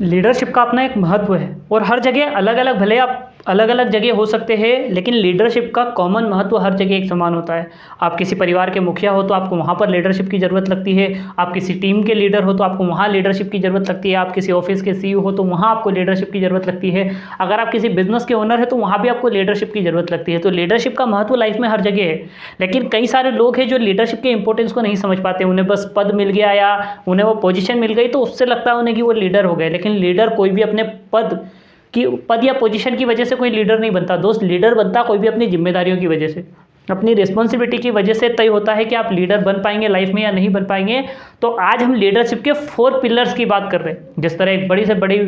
Leadership का अपना एक महत्व है और हर जगह अलग अलग, भले आप अलग अलग जगह हो सकते हैं, लेकिन लीडरशिप का कॉमन महत्व हर जगह एक समान होता है। आप किसी परिवार के मुखिया हो तो आपको वहाँ पर लीडरशिप की ज़रूरत लगती है, आप किसी टीम के लीडर हो तो आपको वहाँ लीडरशिप की ज़रूरत लगती है, आप किसी ऑफिस के सीईओ हो तो वहाँ आपको लीडरशिप की ज़रूरत लगती है, अगर आप किसी बिजनेस के ओनर है तो वहाँ भी आपको लीडरशिप की ज़रूरत लगती है। तो लीडरशिप का महत्व लाइफ में हर जगह है, लेकिन कई सारे लोग हैं जो लीडरशिप के इंपॉर्टेंस को नहीं समझ पाते। उन्हें बस पद मिल गया या उन्हें वो पोजीशन मिल गई तो उससे लगता है उन्हें कि वो लीडर हो गए, लेकिन लीडर कोई भी अपने पद या पोजीशन की वजह से कोई लीडर नहीं बनता दोस्त। लीडर बनता कोई भी अपनी जिम्मेदारियों की वजह से, अपनी रिस्पॉन्सिबिलिटी की वजह से तय होता है कि आप लीडर बन पाएंगे लाइफ में या नहीं बन पाएंगे। तो आज हम लीडरशिप के 4 पिलर्स की बात कर रहे हैं। जिस तरह एक बड़ी से बड़ी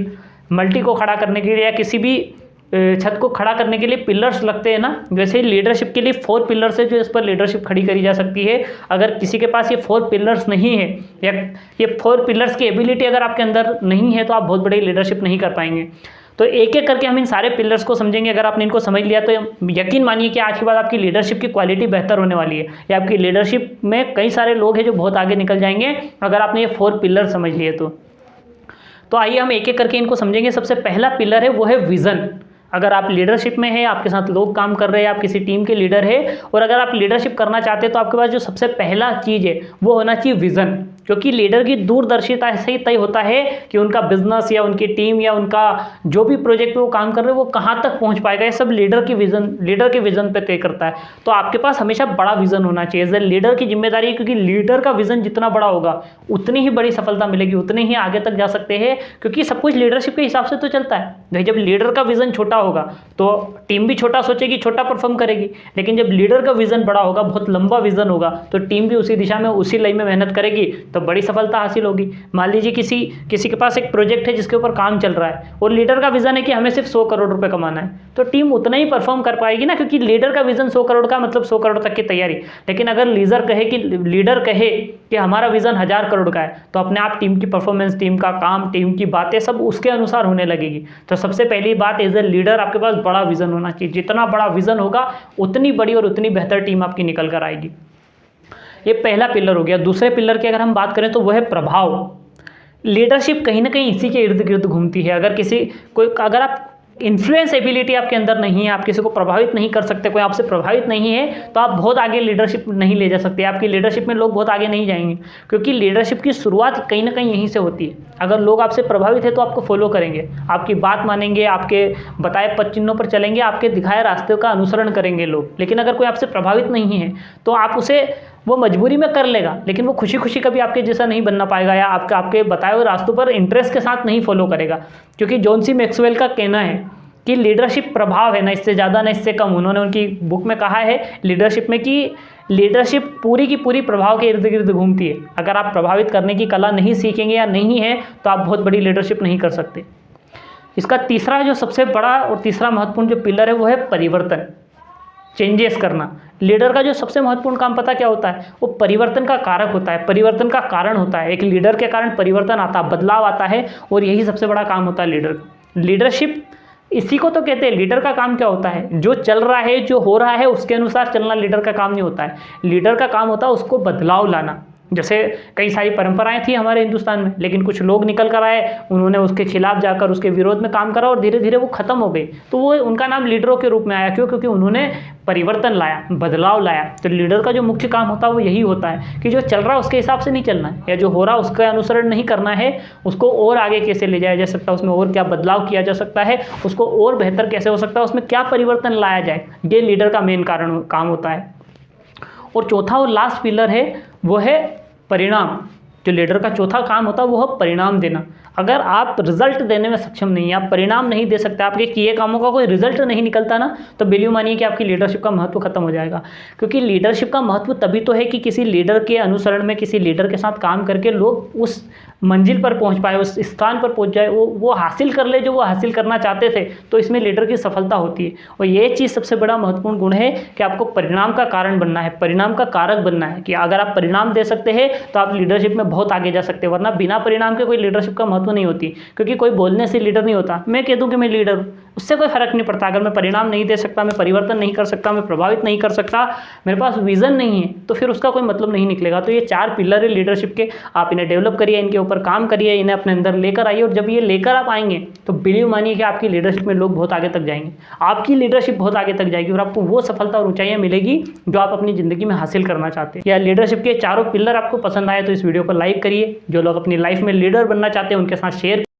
मल्टी को खड़ा करने के लिए या किसी भी छत को खड़ा करने के लिए पिलर्स लगते हैं ना, वैसे ही लीडरशिप के लिए 4 पिलर्स है जो इस पर लीडरशिप खड़ी करी जा सकती है। अगर किसी के पास ये 4 पिलर्स नहीं है या ये 4 पिलर्स की एबिलिटी अगर आपके अंदर नहीं है तो आप बहुत बड़ी लीडरशिप नहीं कर पाएंगे। तो एक एक करके हम इन सारे पिलर्स को समझेंगे। अगर आपने इनको समझ लिया तो यकीन मानिए कि आज के बाद आपकी लीडरशिप की क्वालिटी बेहतर होने वाली है, या आपकी लीडरशिप में कई सारे लोग हैं जो बहुत आगे निकल जाएंगे अगर आपने ये 4 पिलर समझ लिए तो आइए हम एक एक करके इनको समझेंगे। सबसे पहला पिलर है वो है विज़न। अगर आप लीडरशिप में है, आपके साथ लोग काम कर रहे हैं, आप किसी टीम के लीडर है और अगर आप लीडरशिप करना चाहते हैं तो आपके पास जो सबसे पहला चीज़ है वो होना चाहिए विज़न। क्योंकि लीडर की दूरदर्शिता से ही तय होता है कि उनका बिजनेस या उनकी टीम या उनका जो भी प्रोजेक्ट पे वो काम कर रहे हैं वो कहाँ तक पहुँच पाएगा। ये सब लीडर के विज़न पे तय करता है। तो आपके पास हमेशा बड़ा विज़न होना चाहिए। एज ए लीडर की जिम्मेदारी है, क्योंकि लीडर का विज़न जितना बड़ा होगा उतनी ही बड़ी सफलता मिलेगी, उतने ही आगे तक जा सकते हैं। क्योंकि सब कुछ लीडरशिप के हिसाब से तो चलता है भाई। जब लीडर का विज़न छोटा होगा तो टीम भी छोटा सोचेगी, छोटा परफॉर्म करेगी, लेकिन जब लीडर का विज़न बड़ा होगा, बहुत लंबा विज़न होगा, तो टीम भी उसी दिशा में उसी लाइन में मेहनत करेगी तो बड़ी सफलता हासिल होगी। मान लीजिए किसी के पास एक प्रोजेक्ट है जिसके ऊपर काम चल रहा है और लीडर का विज़न है कि हमें सिर्फ 100 करोड़ रुपए कमाना है, तो टीम उतना ही परफॉर्म कर पाएगी ना, क्योंकि लीडर का विज़न 100 करोड़ का मतलब 100 करोड़ तक की तैयारी। लेकिन अगर लीडर कहे कि हमारा विज़न 1000 करोड़ का है तो अपने आप टीम की परफॉर्मेंस, टीम का काम, टीम की बातें सब उसके अनुसार होने लगेगी। तो सबसे पहली बात, एज ए लीडर आपके पास बड़ा विज़न होना चाहिए। जितना बड़ा विज़न होगा उतनी बड़ी और उतनी बेहतर टीम आपकी निकल कर आएगी। ये पहला पिलर हो गया। दूसरे पिलर की अगर हम बात करें तो वो है प्रभाव। लीडरशिप कहीं ना कहीं इसी के इर्द गिर्द घूमती है। अगर आप इन्फ्लुएंस एबिलिटी आपके अंदर नहीं है, आप किसी को प्रभावित नहीं कर सकते, कोई आपसे प्रभावित नहीं है, तो आप बहुत आगे लीडरशिप नहीं ले जा सकते। आपकी लीडरशिप में लोग बहुत आगे नहीं जाएंगे, क्योंकि लीडरशिप की शुरुआत कहीं ना कहीं यहीं से होती है। अगर लोग आपसे प्रभावित है तो आपको फॉलो करेंगे, आपकी बात मानेंगे, आपके बताए पद चिन्हों पर चलेंगे, आपके दिखाए रास्ते का अनुसरण करेंगे लोग। लेकिन अगर कोई आपसे प्रभावित नहीं है तो आप उसे वो मजबूरी में कर लेगा, लेकिन वो खुशी खुशी कभी आपके जैसा नहीं बनना पाएगा या आपके बताए हुए रास्तों पर इंटरेस्ट के साथ नहीं फॉलो करेगा। क्योंकि जॉन सी मैक्सवेल का कहना है कि लीडरशिप प्रभाव है, ना इससे ज़्यादा ना इससे कम। उन्होंने उनकी बुक में कहा है लीडरशिप में कि लीडरशिप पूरी की पूरी प्रभाव के इर्द गिर्द घूमती है। अगर आप प्रभावित करने की कला नहीं सीखेंगे या नहीं है तो आप बहुत बड़ी लीडरशिप नहीं कर सकते। इसका तीसरा जो सबसे बड़ा और तीसरा महत्वपूर्ण जो पिलर है वो है परिवर्तन, चेंजेस करना। लीडर का जो सबसे महत्वपूर्ण काम पता क्या होता है? वो परिवर्तन का कारक होता है, परिवर्तन का कारण होता है। एक लीडर के कारण परिवर्तन आता है, बदलाव आता है, और यही सबसे बड़ा काम होता है लीडर का। लीडरशिप इसी को तो कहते हैं। लीडर का काम क्या होता है? जो चल रहा है, जो हो रहा है, उसके अनुसार चलना लीडर का काम नहीं होता है। लीडर का काम होता है उसको बदलाव लाना। जैसे कई सारी परंपराएं थी हमारे हिंदुस्तान में, लेकिन कुछ लोग निकल कर आए, उन्होंने उसके खिलाफ जाकर उसके विरोध में काम करा और धीरे धीरे वो खत्म हो गई। तो वो उनका नाम लीडरों के रूप में आया। क्यों? क्योंकि उन्होंने परिवर्तन लाया, बदलाव लाया। तो लीडर का जो मुख्य काम होता है वो यही होता है कि जो चल रहा है उसके हिसाब से नहीं चलना है, या जो हो रहा है उसका अनुसरण नहीं करना है, उसको और आगे कैसे ले जाया जा सकता है, उसमें और क्या बदलाव किया जा सकता है, उसको और बेहतर कैसे हो सकता है, उसमें क्या परिवर्तन लाया जाए, ये लीडर का मेन काम होता है। और चौथा और लास्ट पिलर है वो है परिणाम। जो लीडर का चौथा काम होता है वो है परिणाम देना। अगर आप रिजल्ट देने में सक्षम नहीं है, आप परिणाम नहीं दे सकते, आपके किए कामों का कोई रिजल्ट नहीं निकलता ना, तो बिलीव मानिए कि आपकी लीडरशिप का महत्व खत्म हो जाएगा। क्योंकि लीडरशिप का महत्व तभी तो है कि किसी लीडर के अनुसरण में, किसी लीडर के साथ काम करके लोग उस मंजिल पर पहुंच पाए, उस स्थान पर पहुंच जाए, वो हासिल कर ले जो वो हासिल करना चाहते थे। तो इसमें लीडर की सफलता होती है। और ये चीज़ सबसे बड़ा महत्वपूर्ण गुण है कि आपको परिणाम का कारण बनना है, परिणाम का कारक बनना है। कि अगर आप परिणाम दे सकते हैं तो आप लीडरशिप में बहुत आगे जा सकते हैं। वरना बिना परिणाम के कोई लीडरशिप का महत्व नहीं होती, क्योंकि कोई बोलने से लीडर नहीं होता। मैं कह दूं कि मैं लीडर हूं, उससे कोई फर्क नहीं पड़ता। अगर मैं परिणाम नहीं दे सकता, मैं परिवर्तन नहीं कर सकता, मैं प्रभावित नहीं कर सकता, मेरे पास विजन नहीं है, तो फिर उसका कोई मतलब नहीं निकलेगा। तो ये 4 पिलर है लीडरशिप के, आप इन्हें डेवलप करिए, इनके ऊपर काम करिए, इन्हें अपने अंदर लेकर आइए। और जब ये लेकर आप आएंगे तो बिलीव मानिए कि आपकी लीडरशिप में लोग बहुत आगे तक जाएंगे, आपकी लीडरशिप बहुत आगे तक जाएगी और आपको वो सफलता और ऊंचाइयां मिलेगी जो आप अपनी जिंदगी में हासिल करना चाहते हैं। या लीडरशिप के चारों पिलर आपको पसंद आए तो इस वीडियो को लाइक करिए। जो लोग अपनी लाइफ में लीडर बनना चाहते हैं उनके साथ शेयर